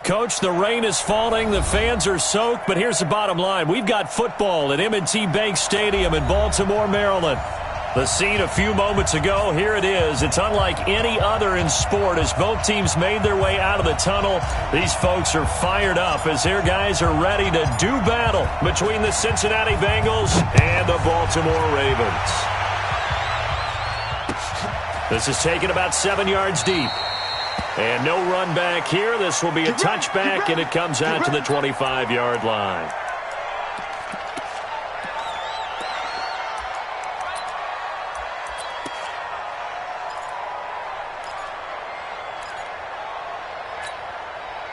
Coach, the rain is falling, the fans are soaked, but here's the bottom line. We've got football at M&T Bank Stadium in Baltimore, Maryland. The scene a few moments ago, here it is. It's unlike any other in sport as both teams made their way out of the tunnel. These folks are fired up as their guys are ready to do battle between the Cincinnati Bengals and the Baltimore Ravens. This is taken about 7 yards deep. And no run back here. This will be a touchback, and it comes out to the 25-yard line.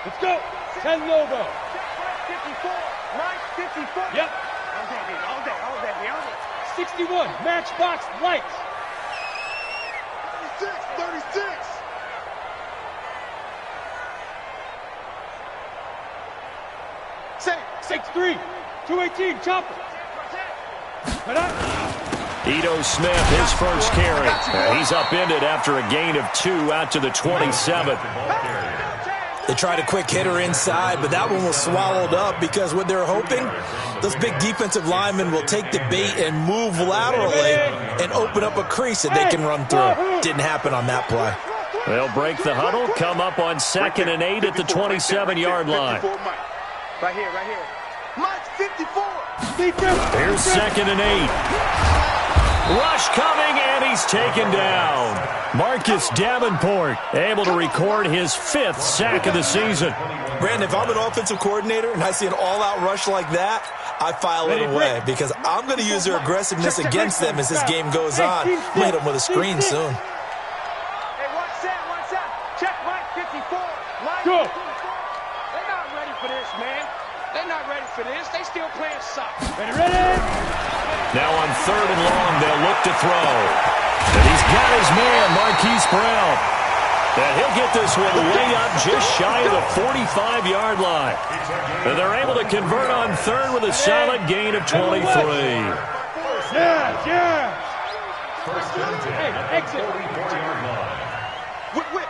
Let's go. 10 logo. 54. Mike, 54. Yep. All day. 61. Matchbox lights. 36. 6'3", 218, chopper. Ito Smith, his first carry. He's upended after a gain of 2 out to the 27. They tried a quick hitter inside, but that one was swallowed up because what they're hoping, those big defensive linemen will take the bait and move laterally and open up a crease that they can run through. Didn't happen on that play. They'll break the huddle, come up on 2nd and 8 at the 27-yard line. Right here. Mike's 54. Here's 2nd and 8. Rush coming, and he's taken down. Marcus Davenport able to record his 5th sack of the season. Brandon, if I'm an offensive coordinator and I see an all-out rush like that, I file it away because I'm going to use their aggressiveness against them as this game goes on. We'll hit them with a screen soon. Hey, watch out. Check Mike 54. Mike Go. 54. They're not ready for this, man. They're not ready for this. They still playing soccer. Ready. Now on 3rd and long, they'll look to throw. And he's got his man, Marquise Brown. And he'll get this one way up just shy of the 45-yard line. And they're able to convert on 3rd with a solid gain of 23. Yeah. Hey, exit. Whip.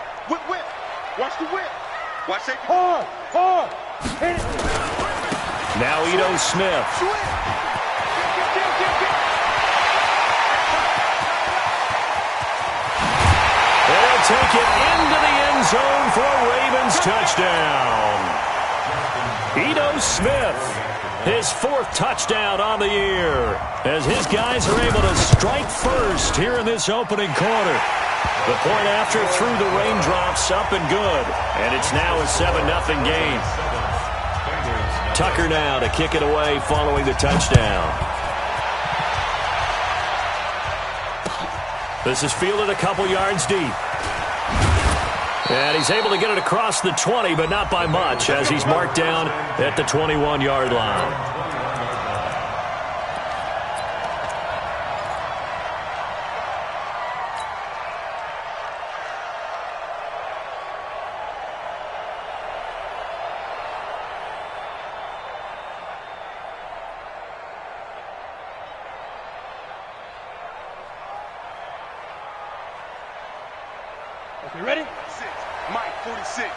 Watch the whip. Watch safety. Hard. Hit it. Now Ito Smith. They'll take it into the end zone for a Ravens touchdown. Ito Smith, his 4th touchdown on the year, as his guys are able to strike first here in this opening quarter. The point after through the raindrops, up and good, and it's now a 7-0 game. Tucker now to kick it away following the touchdown. This is fielded a couple yards deep. And he's able to get it across the 20, but not by much, as he's marked down at the 21-yard line. Okay, ready? Mike 46.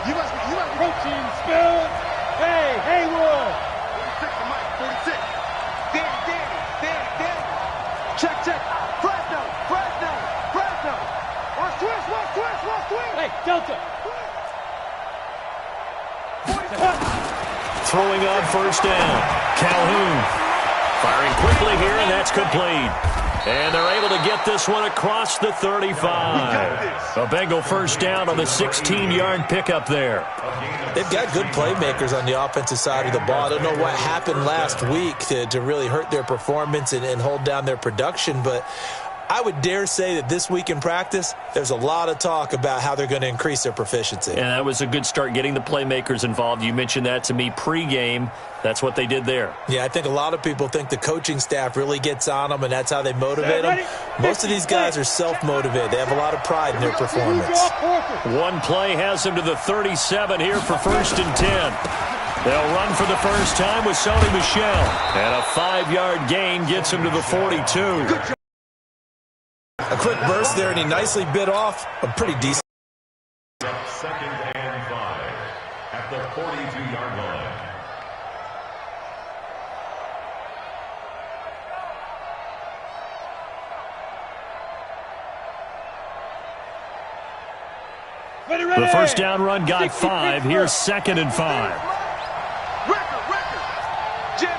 You must be protein spill. Hey, Haywood. 46 to Mike 46. Danny. Check. Fresno. Watch twist. Hey, Delta. Throwing on 1st down. Calhoun firing quickly here, and that's complete. And they're able to get this one across the 35. A Bengal 1st down on the 16-yard pickup there. They've got good playmakers on the offensive side of the ball. I don't know what happened last week to really hurt their performance and hold down their production, but I would dare say that this week in practice, there's a lot of talk about how they're going to increase their proficiency. And that was a good start getting the playmakers involved. You mentioned that to me pregame. That's what they did there. Yeah, I think a lot of people think the coaching staff really gets on them, and that's how they motivate them. Most of these guys are self-motivated. They have a lot of pride in their performance. One play has them to the 37 here for 1st and 10. They'll run for the first time with Sony Michel. And a 5-yard gain gets him to the 42. A quick burst there, and he nicely bit off a pretty decent. 2nd and 5. 42-yard line. The first down run got 5. Here's 2nd and 5. Jim.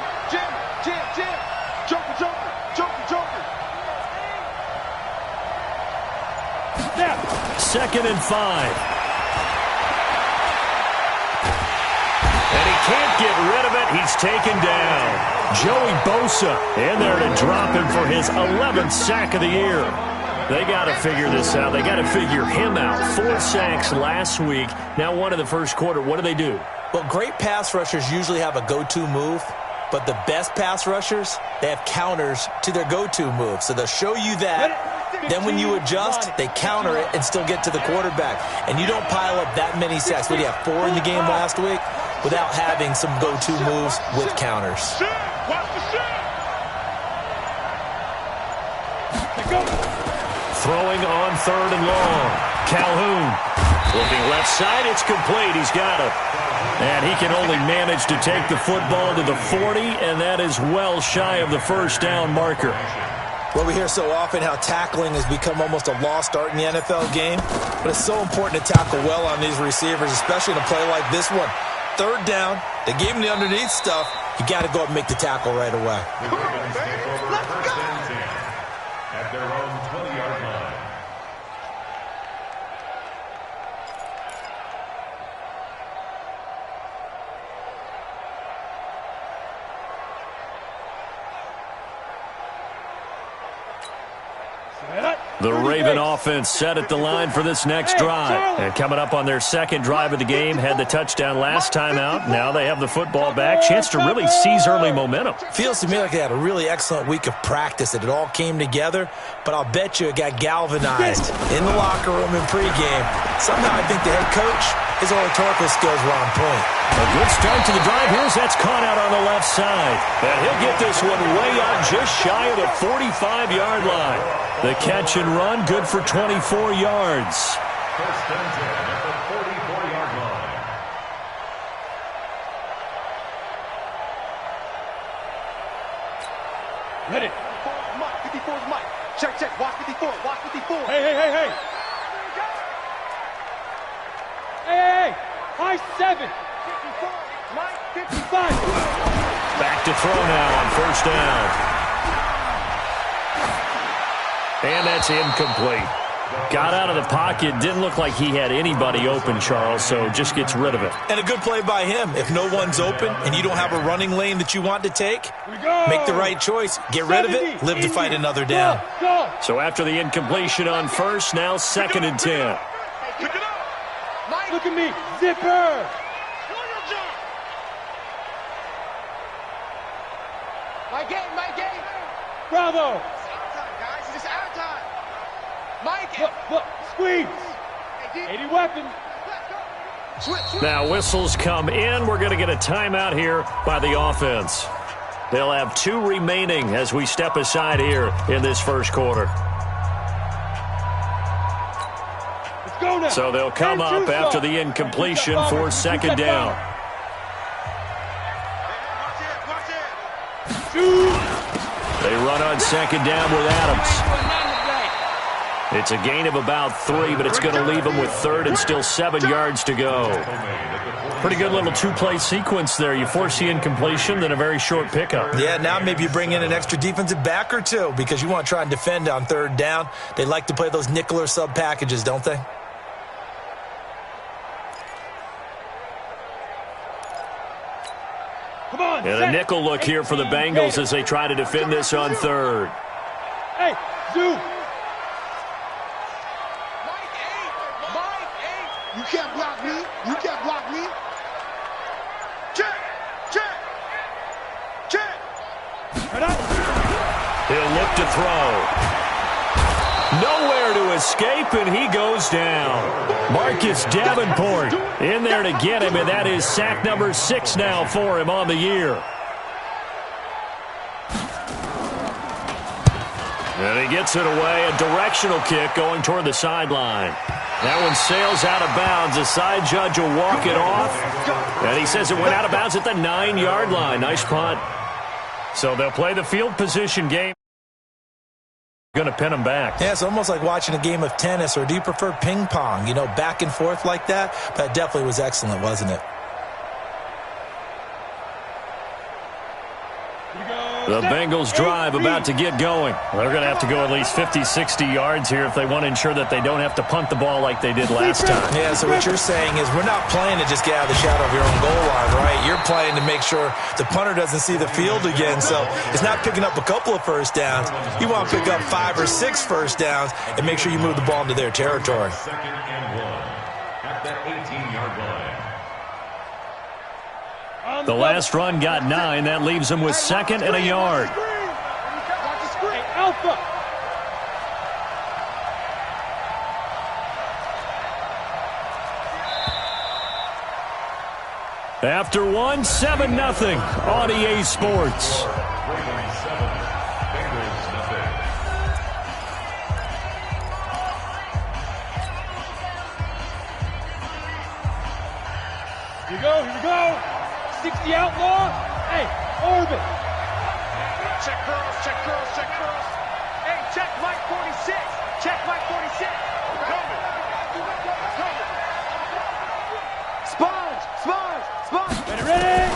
Joker. Snap. 2nd and 5. And he can't get rid of it. He's taken down. Joey Bosa in there to drop him for his 11th sack of the year. They got to figure this out. They got to figure him out. 4 sacks last week. Now 1 in the first quarter. What do? Well, great pass rushers usually have a go-to move, but the best pass rushers, they have counters to their go-to move. So they'll show you that. Then when you adjust, they counter it and still get to the quarterback. And you don't pile up that many sacks. What do you have, 4 in the game last week? Without having some go-to moves with counters. Throwing on 3rd and long. Calhoun looking left side. It's complete. He's got it. And he can only manage to take the football to the 40, and that is well shy of the first down marker. Well, we hear so often how tackling has become almost a lost art in the NFL game, but it's so important to tackle well on these receivers, especially in a play like this one. 3rd down, they gave him the underneath stuff. You got to go up and make the tackle right away. Let's go! At their own 20-yard line. The Raven offense set at the line for this next drive. And coming up on their 2nd drive of the game, had the touchdown last time out. Now they have the football back. Chance to really seize early momentum. Feels to me like they had a really excellent week of practice, that it all came together. But I'll bet you it got galvanized in the locker room in pregame. Somehow I think the head coach, his oratorical skills were on point. A good start to the drive. Here's that's caught out on the left side. And he'll get this one way up just shy of the 45-yard line. The catch and run, good for 24 yards. First and 10 at the 44-yard line. Ready. 54's Mike. Check. Watch 54. Hey. Hey. High 7. 54. Mike, 55. Back to throw now on first down. And that's incomplete. Got out of the pocket. Didn't look like he had anybody open, Charles, so just gets rid of it. And a good play by him. If no one's open and you don't have a running lane that you want to take, make the right choice. Get rid of it. Live to fight another down. So after the incompletion on first, now 2nd and 10. Look at me. Zipper. My game. Bravo. Mike. Look. Squeeze. 80 weapon. Now whistles come in. We're going to get a timeout here by the offense. They'll have 2 remaining as we step aside here in this first quarter. Let's go now. So they'll come up after the incompletion for 2nd down. They run on 2nd down with Adams. It's a gain of about 3, but it's going to leave them with 3rd and still 7 yards to go. Pretty good little 2-play sequence there. You force the incompletion, then a very short pickup. Yeah, now maybe you bring in an extra defensive back or 2 because you want to try and defend on 3rd down. They like to play those nickel or sub packages, don't they? Come on. And a nickel look here for the Bengals as they try to defend this on 3rd. Hey, Zoo. You can't block me. Check. He'll look to throw. Nowhere to escape, and he goes down. Marcus Davenport in there to get him, and that is sack number 6 now for him on the year. And he gets it away, a directional kick going toward the sideline. That one sails out of bounds. The side judge will walk it off. And he says it went out of bounds at the 9-yard line. Nice punt. So they'll play the field position game. Going to pin them back. Yeah, it's almost like watching a game of tennis, or do you prefer ping pong? You know, back and forth like that? That definitely was excellent, wasn't it? The Bengals drive about to get going. They're going to have to go at least 50, 60 yards here if they want to ensure that they don't have to punt the ball like they did last time. Yeah, so what you're saying is we're not playing to just get out of the shadow of your own goal line, right? You're playing to make sure the punter doesn't see the field again. So it's not picking up a couple of first downs. You want to pick up 5 or 6 first downs and make sure you move the ball into their territory. Second and 1 at that 18-yard line. The last run got 9. That leaves them with 2nd and a yard. Watch the screen. Alpha. After 1, 7-0 on EA Sports. Ravens 7, Bengals nothing. Here we go. Here we go. 60 outlaw. Hey, Orbit. Check curls, check curls, check curls. Hey, check Mike 46. Check Mike 46. Coming. Sponge, sponge, sponge. Ready?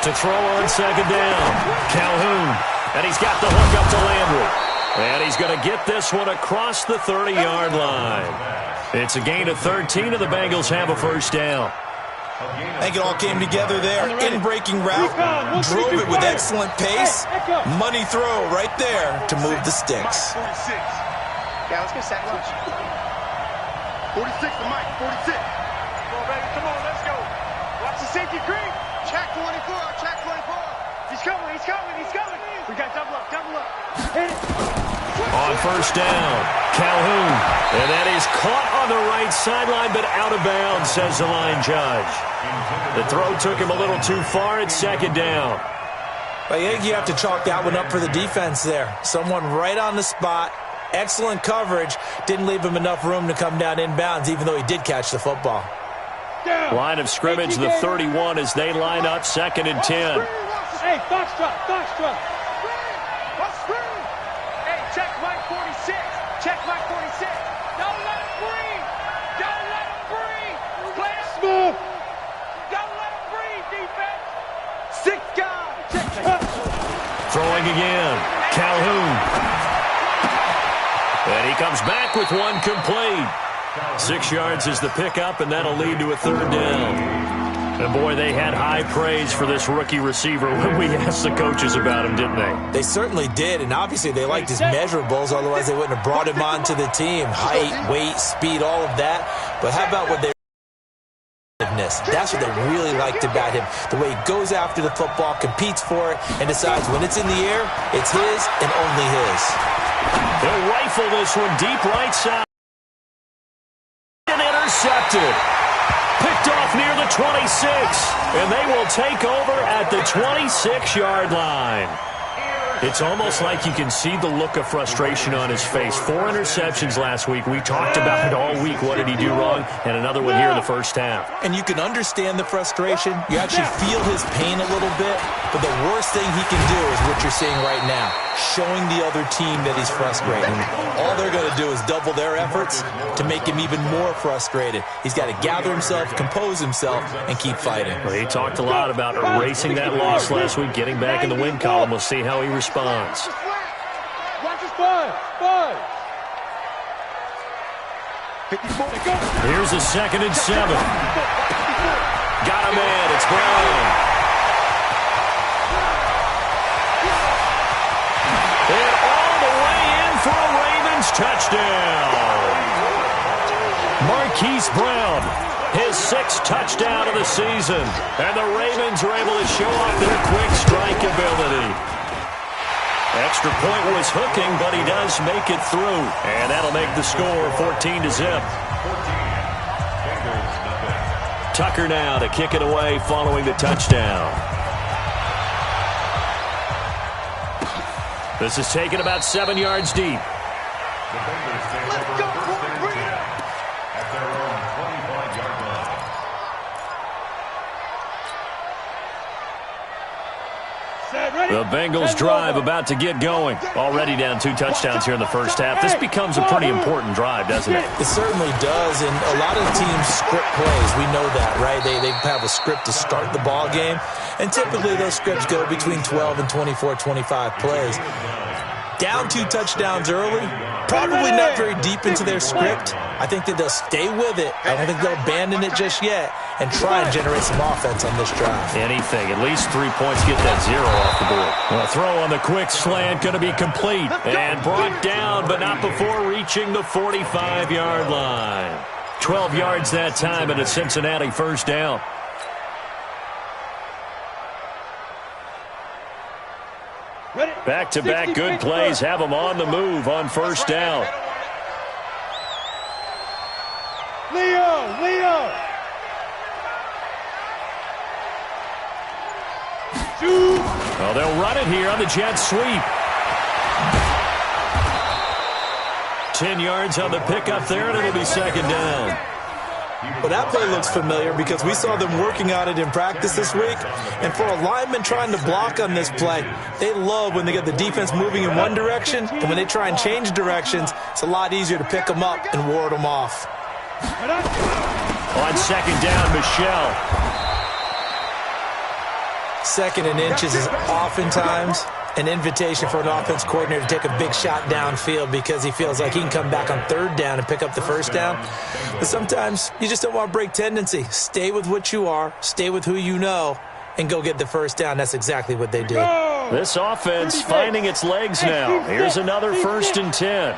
To throw on 2nd down. Calhoun. And he's got the hook up to Landry. And he's going to get this one across the 30-yard line. It's a gain of 13, and the Bengals have a first down. I think it all came together there. In-breaking route, drove it with excellent pace. Money throw right there to move the sticks. 46. Yeah, let's get sack lunch. 46 to Mike, 46. Come on, baby, come on, let's go. Watch the safety green. Check 24, check 24. He's coming, he's coming, he's coming. We got double up, double up. Hit it. On first down, Calhoun. And that is caught on the right sideline, but out of bounds, says the line judge. The throw took him a little too far. It's 2nd down. I think you have to chalk that one up for the defense there. Someone right on the spot. Excellent coverage. Didn't leave him enough room to come down inbounds, even though he did catch the football. Line of scrimmage, the 31, as they line up 2nd and 10. Hey, foxtrot, foxtrot. Hey, check Mike 46. Check Mike 46. Don't let him breathe. Don't let him breathe. Play it Smooth. Don't let him breathe, defense. 6 guys. Check. Throwing again, Calhoun. And he comes back with one complete. 6 yards is the pickup, and that'll lead to a 3rd down. And, boy, they had high praise for this rookie receiver when we asked the coaches about him, didn't they? They certainly did, and obviously they liked his measurables, otherwise they wouldn't have brought him onto the team. Height, weight, speed, all of that. But how about what they... That's what they really liked about him. The way he goes after the football, competes for it, and decides when it's in the air, it's his and only his. They'll rifle this one deep right side. And intercepted. Picked off near the 26. And they will take over at the 26-yard line. It's almost like you can see the look of frustration on his face. 4 interceptions last week. We talked about it all week. What did he do wrong? And another one here in the first half. And you can understand the frustration. You actually feel his pain a little bit. But the worst thing he can do is what you're seeing right now, showing the other team that he's frustrated. All they're going to do is double their efforts to make him even more frustrated. He's got to gather himself, compose himself, and keep fighting. Well, he talked a lot about erasing that loss last week, getting back in the win column. We'll see how he responds. Watch his 5. Here's a 2nd and 7. Got a man. It's Brown. And all the way in for a Ravens touchdown. Marquise Brown, his 6th touchdown of the season. And the Ravens are able to show off their quick strike ability. Extra point was hooking, but he does make it through. And that'll make the score 14-0. Tucker now to kick it away following the touchdown. This is taken about 7 yards deep. Let's go, bring it up. The Bengals drive about to get going. Already down 2 touchdowns here in the first half. This becomes a pretty important drive, doesn't it? It certainly does, and a lot of teams script plays. We know that, right? They have a script to start the ball game, and typically those scripts go between 12 and 24, 25 plays. Down 2 touchdowns early, probably not very deep into their script. I think that they'll stay with it. I don't think they'll abandon it just yet and try and generate some offense on this drive. Anything. At least 3 points, get that 0 off the board. A throw on the quick slant going to be complete and brought down, but not before reaching the 45-yard line. 12 yards that time and a Cincinnati first down. Back-to-back good plays have them on the move on first down. Leo! Well, they'll run it here on the jet sweep. 10 yards on the pickup there, and it'll be second down. Well, that play looks familiar because we saw them working on it in practice this week. And for a lineman trying to block on this play, they love when they get the defense moving in one direction. And when they try and change directions, it's a lot easier to pick them up and ward them off. On second down, Michelle. Second and inches is oftentimes an invitation for an offense coordinator to take a big shot downfield because he feels like he can come back on third down and pick up the first down. But sometimes you just don't want to break tendency. Stay with what you are, stay with who you know, and go get the first down. That's exactly what they do. This offense finding its legs now. Here's another 1st and 10.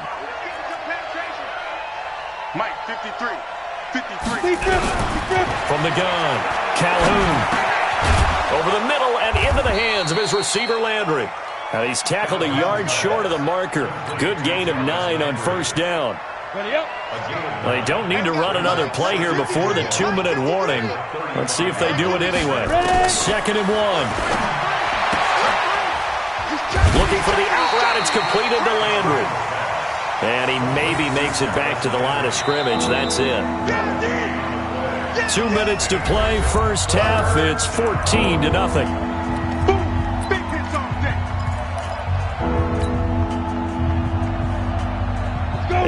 Mike, 53. From the gun, Calhoun. Over the middle and into the hands of his receiver, Landry. Now he's tackled a yard short of the marker. Good gain of 9 on first down. Well, they don't need to run another play here before the 2-minute warning. Let's see if they do it anyway. 2nd and 1. Looking for the out route. It's completed to Landry. And he maybe makes it back to the line of scrimmage. That's it. 2 minutes to play, first half. It's 14-0.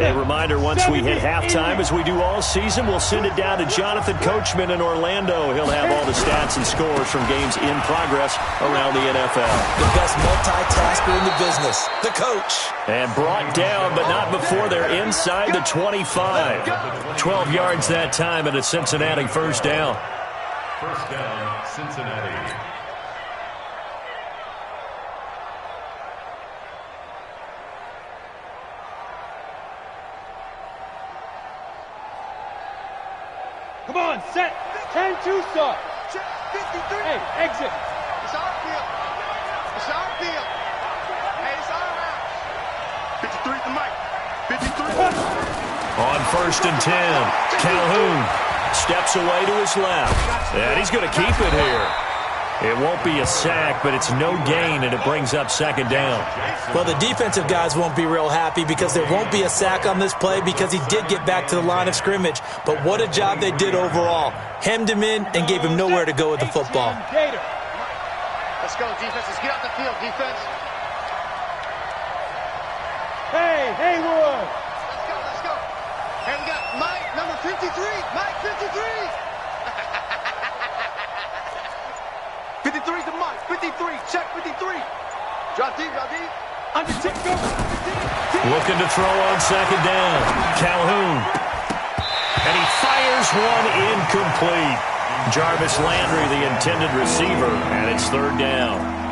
A reminder, once we hit halftime, as we do all season, we'll send it down to Jonathan Coachman in Orlando. He'll have all the stats and scores from games in progress around the NFL. The best multitasker in the business, the coach. And brought down, but not before they're inside the 25. 12 yards that time and a Cincinnati first down. First down, Cincinnati. Come on, set. 10-2 start. 53. Hey, exit. It's our field. It's our field. Hey, it's our house. 53 to Mike. 53. On 1st and 10, Calhoun steps away to his left. And he's going to keep it here. It won't be a sack, but it's no gain, and it brings up second down. Well, the defensive guys won't be real happy because there won't be a sack on this play because he did get back to the line of scrimmage. But what a job they did overall. Hemmed him in and gave him nowhere to go with the football. Let's go, defense. Let's get out the field, defense. Hey, Haywood. Let's go. Hey, we got Mike, number 53. Mike, 53. 53 to Mike. 53. Check 53. Drop deep. Under tip, go. Looking to throw on second down. Calhoun. And he fires one incomplete. Jarvis Landry, the intended receiver, and it's third down.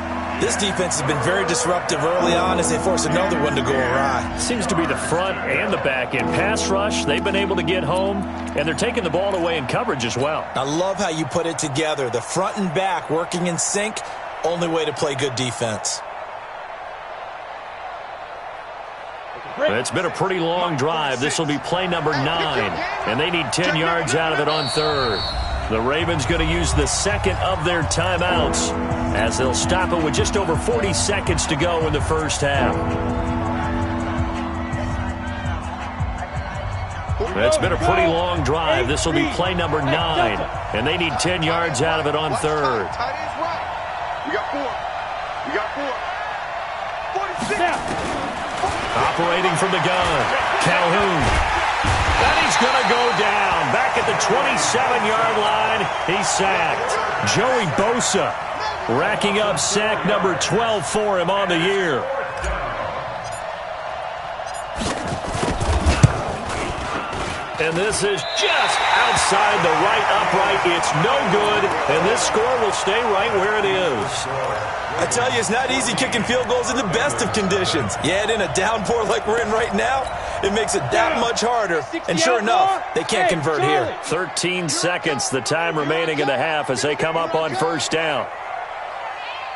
This defense has been very disruptive early on as they force another one to go awry. Seems to be the front and the back end. Pass rush, they've been able to get home, and they're taking the ball away in coverage as well. I love how you put it together. The front and back working in sync, only way to play good defense. It's been a pretty long drive. This will be play number 9, and they need 10 yards out of it on third. The Ravens going to use the second of their timeouts as they'll stop it with just over 40 seconds to go in the first half. It's been a pretty long drive. This will be play number 9, and they need 10 yards out of it on third. Tight ends right. We got 4. Operating from the gun, Calhoun. And he's going to go down. Back at the 27-yard line, he's sacked. Joey Bosa racking up sack number 12 for him on the year. And this is just outside the right upright. It's no good, and this score will stay right where it is. I tell you, it's not easy kicking field goals in the best of conditions. You add in a downpour like we're in right now, it makes it that much harder. And sure enough, they can't convert here. 13 seconds, the time remaining in the half as they come up on first down.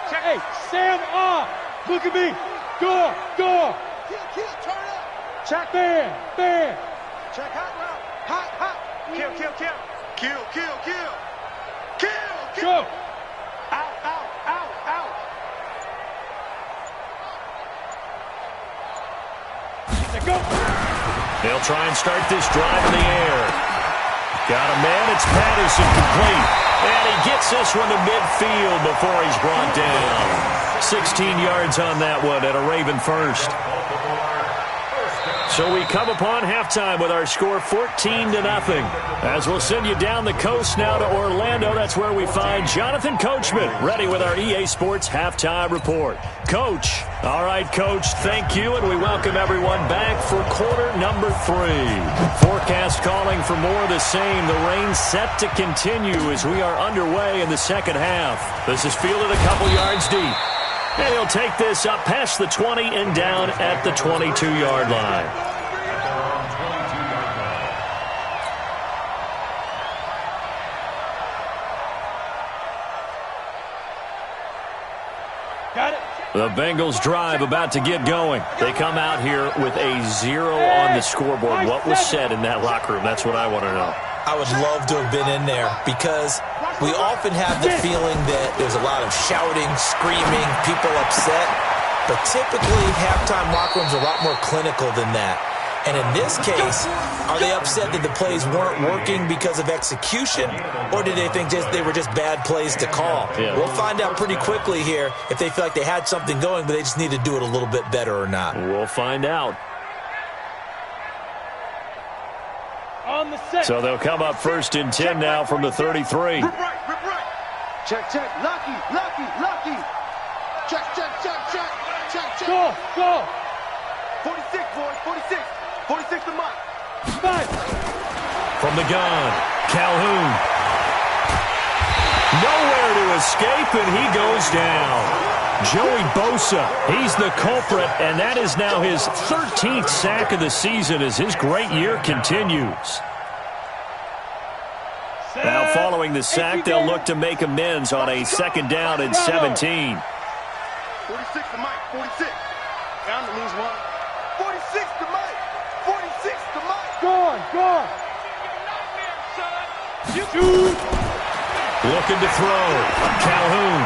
Hey, Sam off. Look at me. Go. Kill, turn up. Check. Bam. Check hot route. Hot. Kill. Go. Out. Go. They'll try and start this drive in the air. Got a man, it's Patterson, complete. And he gets this one to midfield before he's brought down. 16 yards on that one at a Raven first. So we come upon halftime with our score 14-0. As we'll send you down the coast now to Orlando, that's where we find Jonathan Coachman, ready with our EA Sports halftime report. Coach. All right, Coach, thank you, and we welcome everyone back for quarter number 3. Forecast calling for more of the same. The rain set to continue as we are underway in the second half. This is fielded a couple yards deep. And he'll take this up past the 20 and down at the 22-yard line. Got it. The Bengals drive about to get going. They come out here with a 0 on the scoreboard. What was said in that locker room? That's what I want to know. I would love to have been in there because we often have the feeling that there's a lot of shouting, screaming, people upset. But typically, halftime locker rooms are a lot more clinical than that. And in this case, are they upset that the plays weren't working because of execution? Or did they think they were just bad plays to call? Yeah. We'll find out pretty quickly here if they feel like they had something going, but they just need to do it a little bit better or not. We'll find out. On the set. So they'll come up first and 10 now from the 33. Rip right. Check. Lucky. Check. Go. 46, boys. 46 to Mike. 5. From the gun, Calhoun. Nowhere to escape, and he goes down. Joey Bosa, he's the culprit, and that is now his 13th sack of the season as his great year continues. Now following the sack, they'll look to make amends on a second down and 17. 46 to Mike. 46. Down to lose one. 46 to Mike. 46 to Mike. Gone. Looking to throw. Calhoun.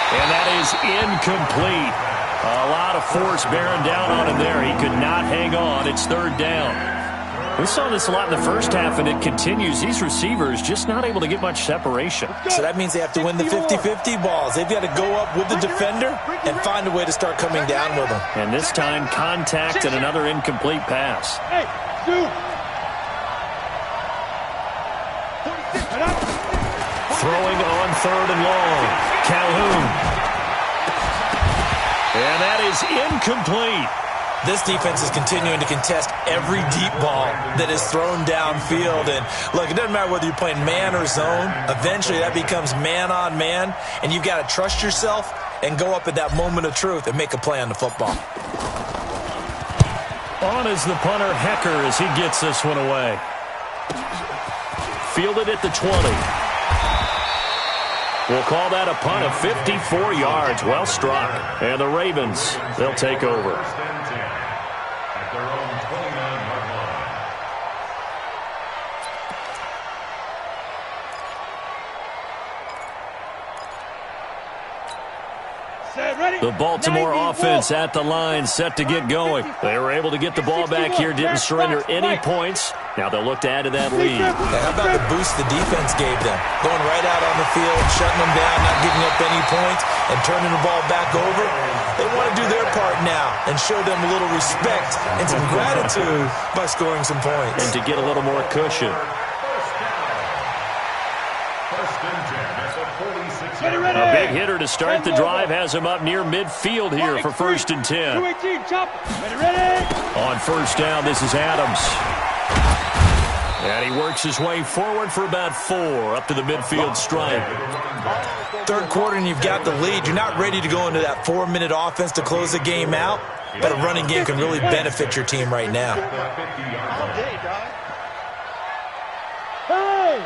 And that is incomplete. A lot of force bearing down on him there. He could not hang on. It's third down. We saw this a lot in the first half, and it continues. These receivers just not able to get much separation. So that means they have to win the 50-50 balls. They've got to go up with the defender and find a way to start coming down with them. And this time, contact and another incomplete pass. Hey, dude. Throwing on third and long. Calhoun. And that is incomplete. This defense is continuing to contest every deep ball that is thrown downfield. And look, it doesn't matter whether you're playing man or zone. Eventually, that becomes man on man. And you've got to trust yourself and go up at that moment of truth and make a play on the football. On is the punter, Hecker, as he gets this one away. Fielded at the 20. We'll call that a punt of 54 yards. Well struck. And the Ravens, they'll take over. At their own 29-yard line. The Baltimore offense at the line, set to get going. They were able to get the ball back here, didn't surrender any points. Now they'll look to add to that lead. How about the boost the defense gave them? Going right out on the field, shutting them down, not giving up any points, and turning the ball back over. They want to do their part now and show them a little respect and some gratitude by scoring some points. And to get a little more cushion. A big hitter to start the drive has him up near midfield here for 1st and 10. On first down, this is Adams. And he works his way forward for about 4 up to the midfield stripe. Third quarter and you've got the lead. You're not ready to go into that 4-minute offense to close the game out, but a running game can really benefit your team right now. Hey!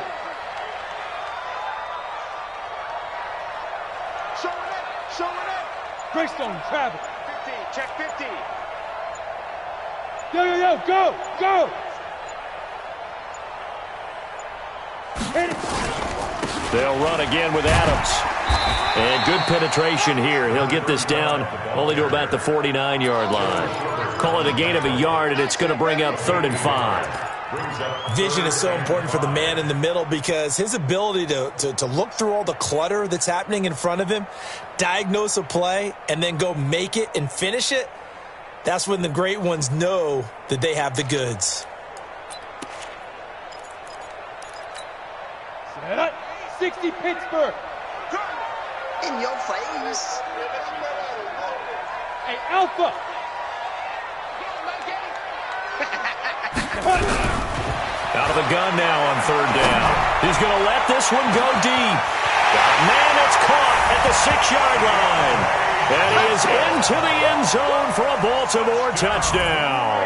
Showing it. Greystone, Travis. 50, check 50. Yo, go, go! Hit it. They'll run again with Adams. And good penetration here. He'll get this down only to about the 49-yard line. Call it a gain of a yard, and it's going to bring up 3rd and 5. Vision is so important for the man in the middle because his ability to look through all the clutter that's happening in front of him, diagnose a play, and then go make it and finish it, that's when the great ones know that they have the goods. 60 Pittsburgh. In your face. Hey, Alpha. Out of the gun now on 3rd down. He's going to let this one go deep. Man, it's caught at the 6-yard line. And he is into the end zone for a Baltimore touchdown.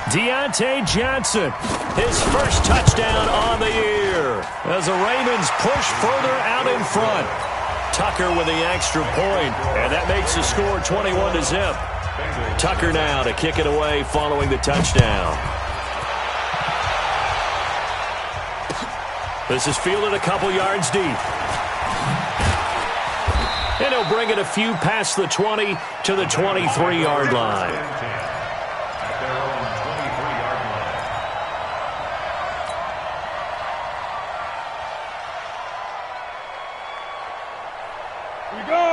Deontay Johnson, his first touchdown on the year. As the Ravens push further out in front. Tucker with the extra point, and that makes the score 21-0. Tucker now to kick it away following the touchdown. This is fielded a couple yards deep. And he'll bring it a few past the 20 to the 23-yard line.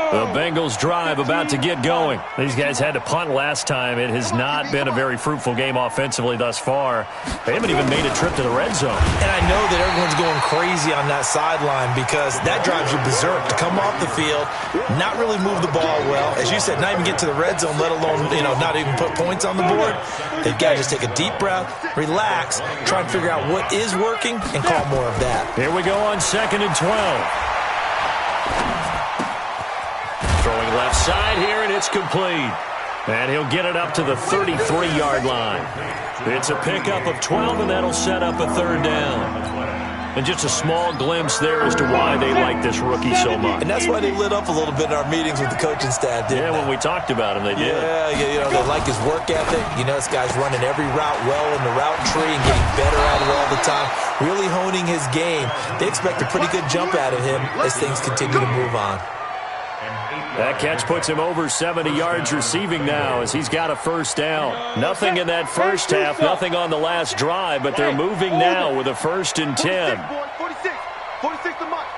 The Bengals drive about to get going. These guys had to punt last time. It has not been a very fruitful game offensively thus far. They haven't even made a trip to the red zone. And I know that everyone's going crazy on that sideline because that drives you berserk to come off the field, not really move the ball well. As you said, not even get to the red zone, let alone, not even put points on the board. They've got to just take a deep breath, relax, try and figure out what is working, and call more of that. Here we go on 2nd and 12. Throwing left side here, and it's complete. And he'll get it up to the 33-yard line. It's a pickup of 12, and that'll set up a 3rd down. And just a small glimpse there as to why they like this rookie so much. And that's why they lit up a little bit in our meetings with the coaching staff, didn't they? When we talked about him, they did. Yeah, they like his work ethic. This guy's running every route well in the route tree and getting better at it all the time, really honing his game. They expect a pretty good jump out of him as things continue to move on. That catch puts him over 70 yards receiving now as he's got a 1st down. Nothing in that first half, nothing on the last drive, but they're moving now with a 1st and 10. 46 to Mike.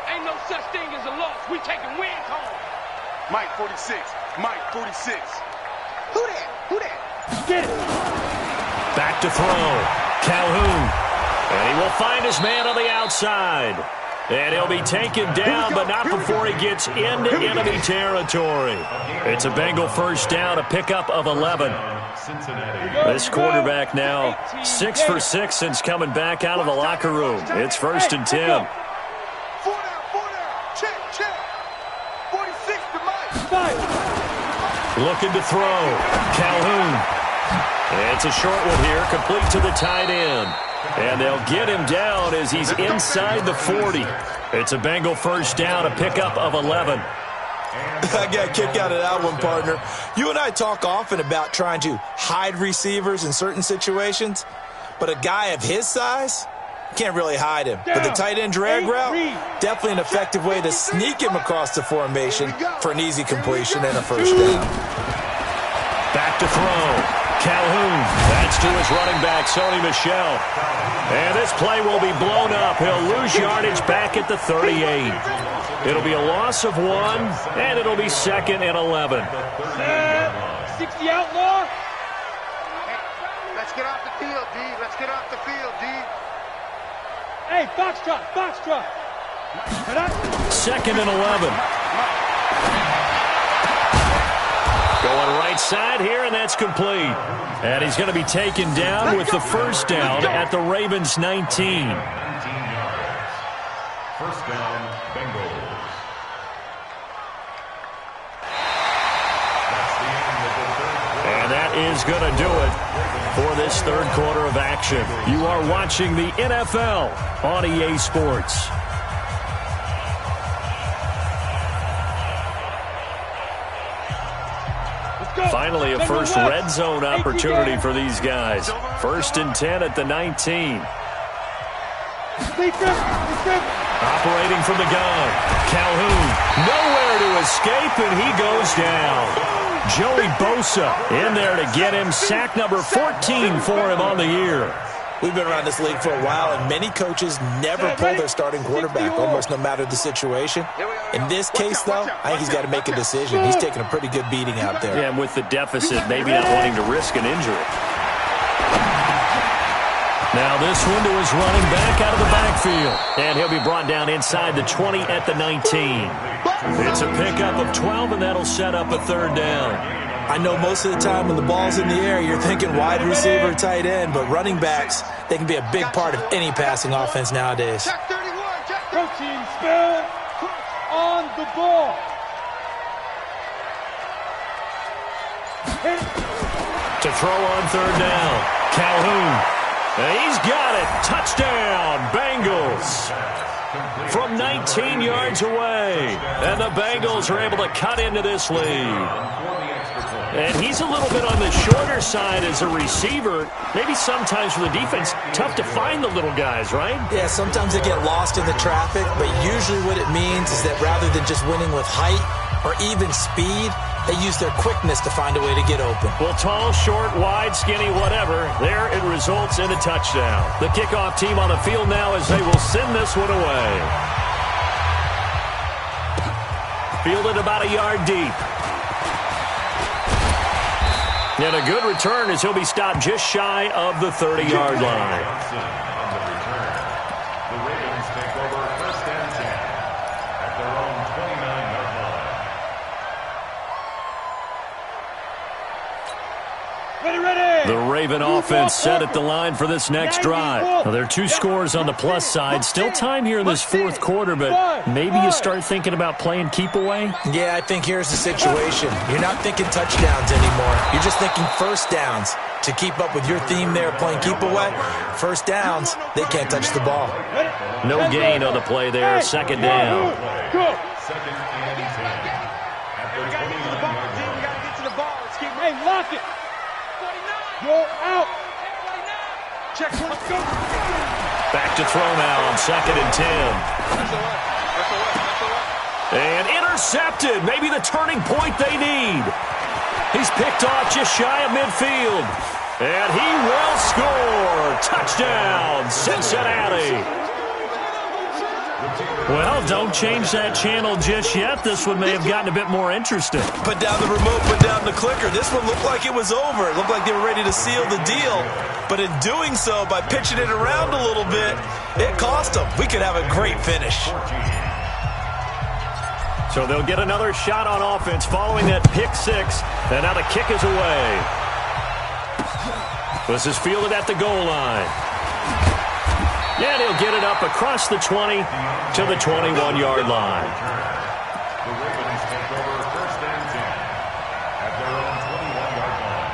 Ain't no such thing as a loss. We taking wins home. Mike 46. Mike 46. Who that? Get it. Back to throw. Calhoun. And he will find his man on the outside. And he'll be taken down, but not before he gets into enemy territory. It's a Bengal 1st down, a pickup of 11. This quarterback now 6 for 6 since coming back out of the locker room. It's 1st and 10. 4 down. Check. 46 to Mike. Looking to throw. Calhoun. It's a short one here, complete to the tight end. And they'll get him down as he's inside the 40. It's a Bengal 1st down, a pickup of 11. I got a kick out of that one, partner. You and I talk often about trying to hide receivers in certain situations, but a guy of his size can't really hide him. But the tight end drag route, definitely an effective way to sneak him across the formation for an easy completion and a 1st down. Back to throw. Calhoun. That's to his running back, Sony Michel. And this play will be blown up. He'll lose yardage back at the 38. It'll be a loss of 1, and it'll be 2nd and 11. 60 outlaw. Let's get off the field, D. Let's get off the field, D. Hey, foxtrot, foxtrot. 2nd and 11. Going right side here, and that's complete. And he's going to be taken down with the first down at the Ravens' 19. 19 yards. First down, Bengals. And that is going to do it for this third quarter of action. You are watching the NFL on EA Sports. Finally, a first red zone opportunity for these guys. 1st and 10 at the 19. Operating from the gun. Calhoun, nowhere to escape, and he goes down. Joey Bosa in there to get him. Sack number 14 for him on the year. We've been around this league for a while, and many coaches never pull their starting quarterback, almost no matter the situation. In this case, though, I think he's got to make a decision. He's taking a pretty good beating out there. Yeah, and with the deficit, maybe not wanting to risk an injury. Now this one to his running back out of the backfield. And he'll be brought down inside the 20 at the 19. It's a pickup of 12, and that'll set up a 3rd down. I know most of the time when the ball's in the air, you're thinking wide receiver, tight end, but running backs, they can be a big part of any passing offense nowadays. Check 31, check 31. Protein spill on the ball. To throw on 3rd down. Calhoun. And he's got it. Touchdown, Bengals. From 19 yards away. And the Bengals are able to cut into this lead. And he's a little bit on the shorter side as a receiver. Maybe sometimes for the defense, tough to find the little guys, right? Yeah, sometimes they get lost in the traffic, but usually what it means is that rather than just winning with height or even speed, they use their quickness to find a way to get open. Well, tall, short, wide, skinny, whatever, there it results in a touchdown. The kickoff team on the field now as they will send this one away. Fielded about a yard deep. And a good return as he'll be stopped just shy of the 30-yard line. On the return, the Ravens take over 1st and 10 at their own 29-yard line. The Raven offense set at the line for this next drive. Well, there are 2 scores on the plus side. Still time here in this 4th quarter, but maybe you start thinking about playing keep away? Yeah, I think here's the situation. You're not thinking touchdowns anymore. You're just thinking first downs. To keep up with your theme there playing keep away, first downs, they can't touch the ball. No gain on the play there. 2nd down. 2nd and 10 at their 29-yard line. We got to get to the ball. Let's keep Hey, lock it. Go out. check 1. Let's go. Back to throw now on 2nd and 10. And intercepted. Maybe the turning point they need. He's picked off just shy of midfield. And he will score. Touchdown, Cincinnati. Well, don't change that channel just yet. This one may have gotten a bit more interesting. Put down the remote, put down the clicker. This one looked like it was over. It looked like they were ready to seal the deal. But in doing so, by pitching it around a little bit, it cost them. We could have a great finish. So they'll get another shot on offense following that pick 6. And now the kick is away. This is fielded at the goal line. And he'll get it up across the 20 to the 21-yard line. The Ravens take over 1st and 10 at their own 21-yard line.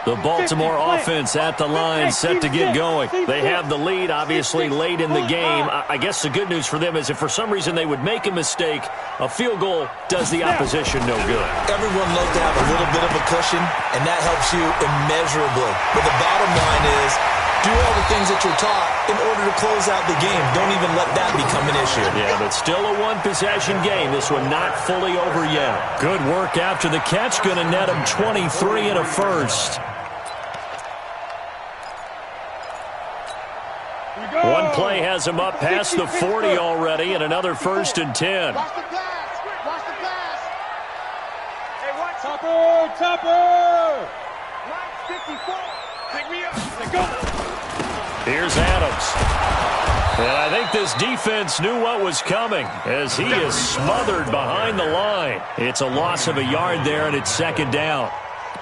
The Baltimore offense at the line, set to get going. They have the lead, obviously, late in the game. I guess the good news for them is if for some reason they would make a mistake, a field goal does the opposition no good. Everyone loves to have a little bit of a cushion, and that helps you immeasurably. But the bottom line is Do all the things that you're taught in order to close out the game. Don't even let that become an issue. Yeah, but still a one-possession game. This one not fully over yet. Good work after the catch. Going to net him 23 and a first. One play has him up past the 40 already, and another 1st and 10. Watch the pass. Watch the pass. Hey, watch. Topper. Line 54. Pick me up. Let's go. Here's Adams. And I think this defense knew what was coming as he is smothered behind the line. It's a loss of a yard there, and it's 2nd down.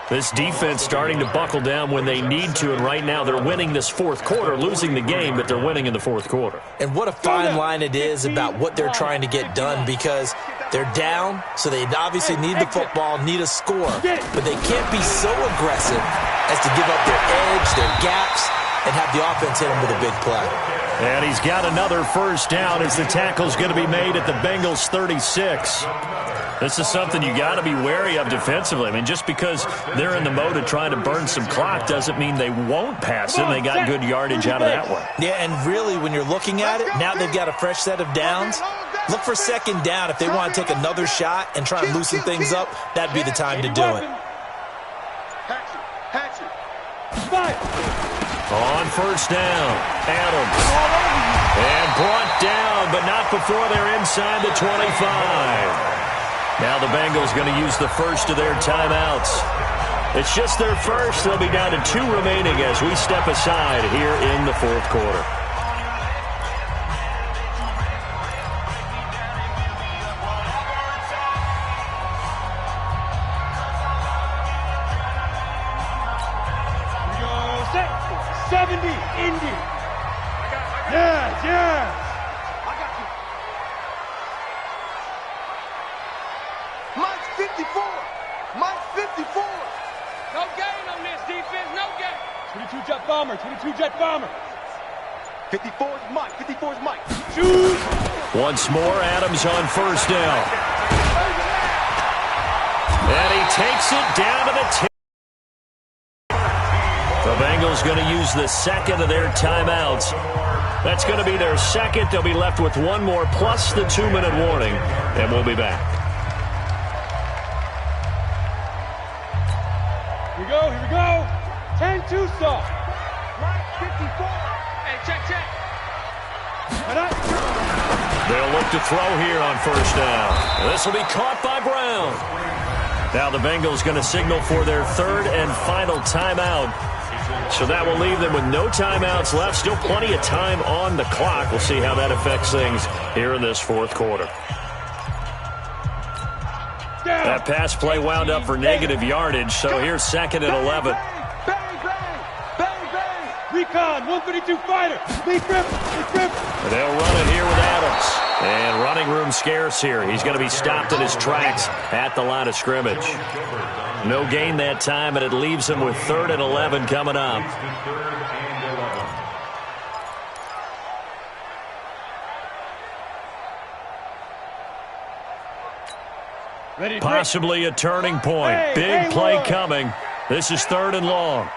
This defense starting to buckle down when they need to, and right now they're winning this 4th quarter, losing the game, but they're winning in the 4th quarter. And what a fine line it is about what they're trying to get done, because they're down, so they obviously need the football, need a score, but they can't be so aggressive as to give up their edge, their gaps, and have the offense hit them with a big play. And he's got another 1st down as the tackle's going to be made at the Bengals' 36. This is something you got to be wary of defensively. I mean, just because they're in the mode of trying to burn some clock doesn't mean they won't pass it. They got good yardage out of that one. Yeah, and really, when you're looking at it, now they've got a fresh set of downs. Look for 2nd down. If they want to take another shot and try and loosen things up, that'd be the time to do it. On 1st down, Adams. And brought down, but not before they're inside the 25. Now the Bengals going to use the first of their timeouts. It's just their first. They'll be down to 2 remaining as we step aside here in the 4th quarter. We go set. 70, Indy. Yes. I got you. Mike's 54. Mike's 54. No gain on this defense. No gain. 22 jet bomber. 54 is Mike. 54 is Mike. Shoot. Once more, Adams on 1st down. And he takes it down to the 10. The Bengals going to use the 2nd of their timeouts. That's going to be their 2nd. They'll be left with 1 more plus the 2-minute warning, and we'll be back. Here we go. 10-2 stop. Mike 54. Hey, check. They'll look to throw here on 1st down. This will be caught by Brown. Now the Bengals going to signal for their 3rd and final timeout. So that will leave them with no timeouts left. Still plenty of time on the clock. We'll see how that affects things here in this 4th quarter. That pass play wound up for negative yardage, so here's 2nd and 11. Bang. Recon, 132 fighter. Big grip. And they'll run it here with Adams. And running room scarce here. He's going to be stopped in his tracks at the line of scrimmage. No gain that time, and it leaves him with 3rd and 11 coming up. Possibly a turning point. Big play coming. This is 3rd and long.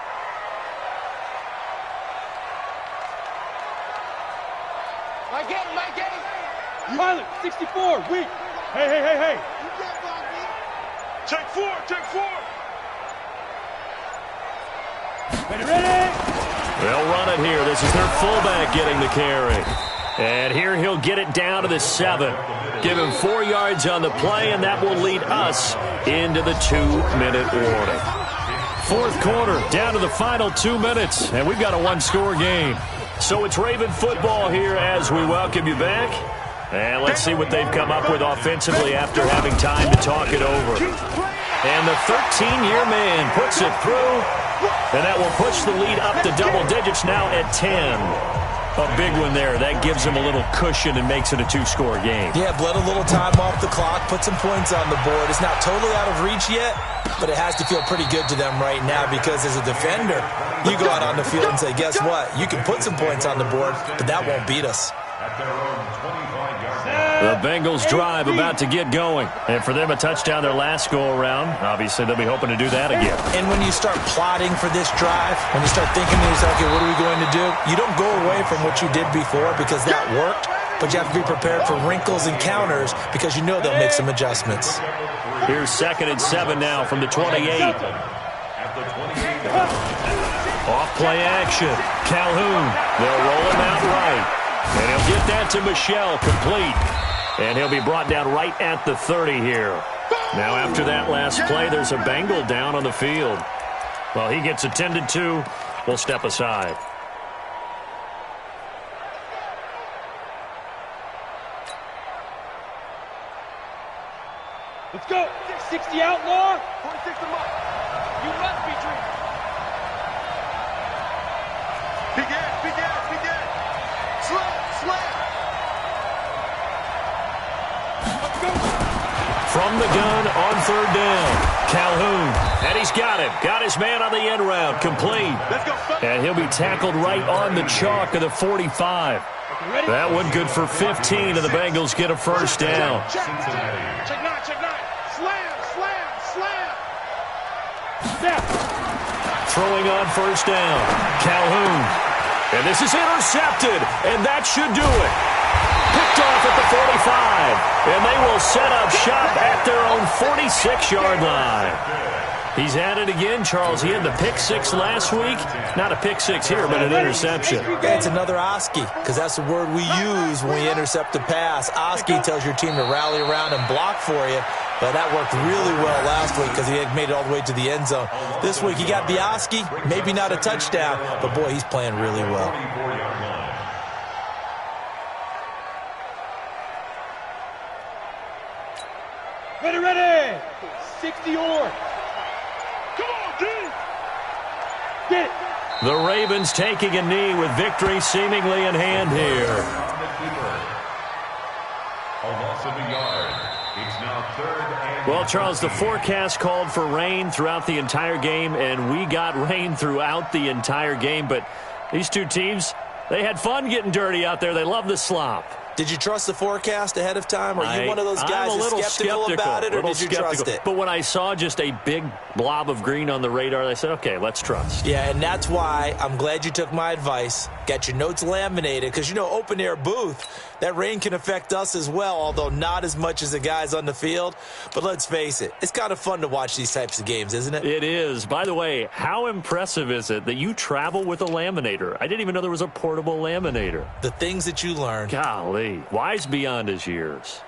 My game. Pilot, 64, weak. Hey. Check 4. Ready. They'll run it here. This is their fullback getting the carry. And here he'll get it down to the 7. Give him 4 yards on the play, and that will lead us into the 2-minute warning. 4th quarter, down to the final 2 minutes, and we've got a 1-score game. So it's Raven football here as we welcome you back. And let's see what they've come up with offensively after having time to talk it over. And the 13-year man puts it through, and that will push the lead up to double digits now at 10. A big one there. That gives them a little cushion and makes it a 2-score game. Yeah, bled a little time off the clock, put some points on the board. It's not totally out of reach yet, but it has to feel pretty good to them right now because as a defender, you go out on the field and say, guess what? You can put some points on the board, but that won't beat us. The Bengals drive about to get going. And for them, a touchdown their last go-around. Obviously, they'll be hoping to do that again. And when you start plotting for this drive, when you start thinking to yourself, okay, what are we going to do? You don't go away from what you did before because that worked, but you have to be prepared for wrinkles and counters because you know they'll make some adjustments. Here's 2nd and 7 now from the 28. Off play action. Calhoun. They'll roll him out right. And he'll get that to Michel, complete. And he'll be brought down right at the 30 here. Now after that last play, there's a Bengal down on the field. Well, he gets attended to. We'll step aside. Let's go. 60 outlaw. 46 to mark. You run, Petrie. Begin. Slam. Let's go. From the gun on 3rd down. Calhoun. And he's got him. Got his man on the end route. Complete. Let's go. And he'll be tackled right on the chalk of the 45. That one good for 15, and the Bengals get a first down. Check 9. Slam. Snap. Throwing on 1st down. Calhoun. And this is intercepted, and that should do it. Picked off at the 45, and they will set up shop at their own 46-yard line. He's at it again, Charles. He had the pick 6 last week. Not a pick 6 here, but an interception. Yeah, it's another Oski, because that's the word we use when we intercept a pass. Oski tells your team to rally around and block for you, but that worked really well last week because he had made it all the way to the end zone. This week he got the Oski, maybe not a touchdown, but boy, he's playing really well. Ready. 60 or. Come on, D. Get it. The Ravens taking a knee with victory seemingly in hand here. A loss of a yard. It's now 3rd and... Well, Charles, the forecast called for rain throughout the entire game, and we got rain throughout the entire game. But these two teams, they had fun getting dirty out there. They love the slop. Did you trust the forecast ahead of time? Are you one of those guys that's skeptical about it, or did you trust it? But when I saw just a big blob of green on the radar, I said, okay, let's trust. Yeah, and that's why I'm glad you took my advice. Got your notes laminated, because, you know, open-air booth, that rain can affect us as well, although not as much as the guys on the field. But let's face it, it's kind of fun to watch these types of games, isn't it? It is. By the way, how impressive is it that you travel with a laminator? I didn't even know there was a portable laminator. The things that you learn. Golly, wise beyond his years.